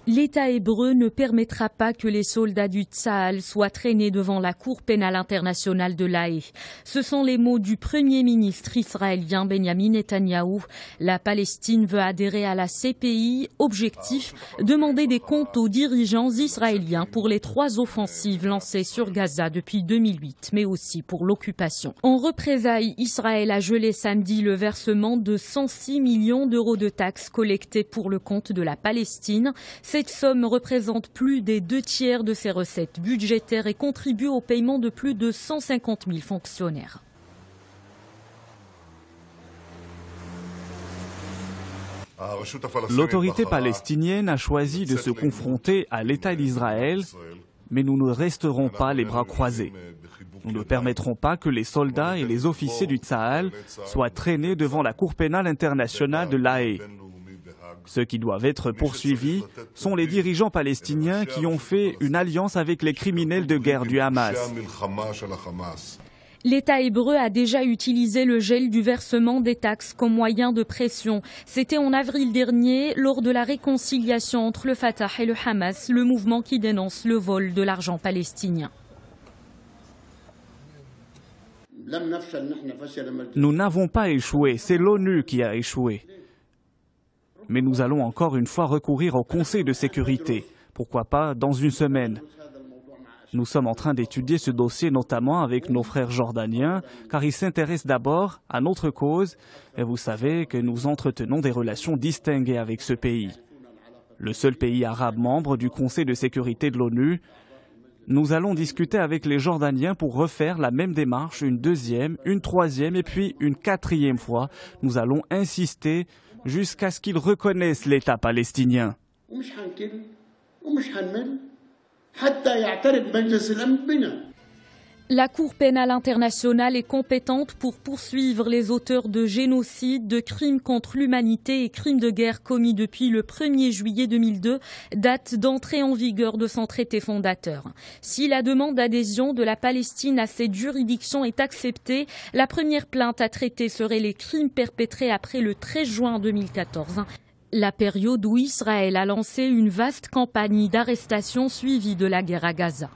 L'État hébreu ne permettra pas que les soldats du Tsahal soient traînés devant la Cour pénale internationale de La Haye. Ce sont les mots du Premier ministre israélien Benjamin Netanyahou. La Palestine veut adhérer à la CPI. Objectif, demander des comptes aux dirigeants israéliens pour les 3 offensives lancées sur Gaza depuis 2008, mais aussi pour l'occupation. En représailles, Israël a gelé samedi le versement de 106 millions d'euros de taxes collectées pour le compte de la Palestine. Cette somme représente plus des 2/3 de ses recettes budgétaires et contribue au paiement de plus de 150 000 fonctionnaires. L'autorité palestinienne a choisi de se confronter à l'État d'Israël, mais nous ne resterons pas les bras croisés. Nous ne permettrons pas que les soldats et les officiers du Tsahal soient traînés devant la Cour pénale internationale de La Haye. Ceux qui doivent être poursuivis sont les dirigeants palestiniens qui ont fait une alliance avec les criminels de guerre du Hamas. L'État hébreu a déjà utilisé le gel du versement des taxes comme moyen de pression. C'était en avril dernier, lors de la réconciliation entre le Fatah et le Hamas, le mouvement qui dénonce le vol de l'argent palestinien. Nous n'avons pas échoué, c'est l'ONU qui a échoué. Mais nous allons encore une fois recourir au Conseil de sécurité. Pourquoi pas dans une semaine? Nous sommes en train d'étudier ce dossier notamment avec nos frères jordaniens, car ils s'intéressent d'abord à notre cause, et vous savez que nous entretenons des relations distinguées avec ce pays. Le seul pays arabe membre du Conseil de sécurité de l'ONU. Nous allons discuter avec les Jordaniens pour refaire la même démarche une 2e, une 3e et puis une 4e fois. Nous allons insister jusqu'à ce qu'ils reconnaissent l'État palestinien. La Cour pénale internationale est compétente pour poursuivre les auteurs de génocide, de crimes contre l'humanité et crimes de guerre commis depuis le 1er juillet 2002, date d'entrée en vigueur de son traité fondateur. Si la demande d'adhésion de la Palestine à cette juridiction est acceptée, la première plainte à traiter serait les crimes perpétrés après le 13 juin 2014. La période où Israël a lancé une vaste campagne d'arrestation suivie de la guerre à Gaza.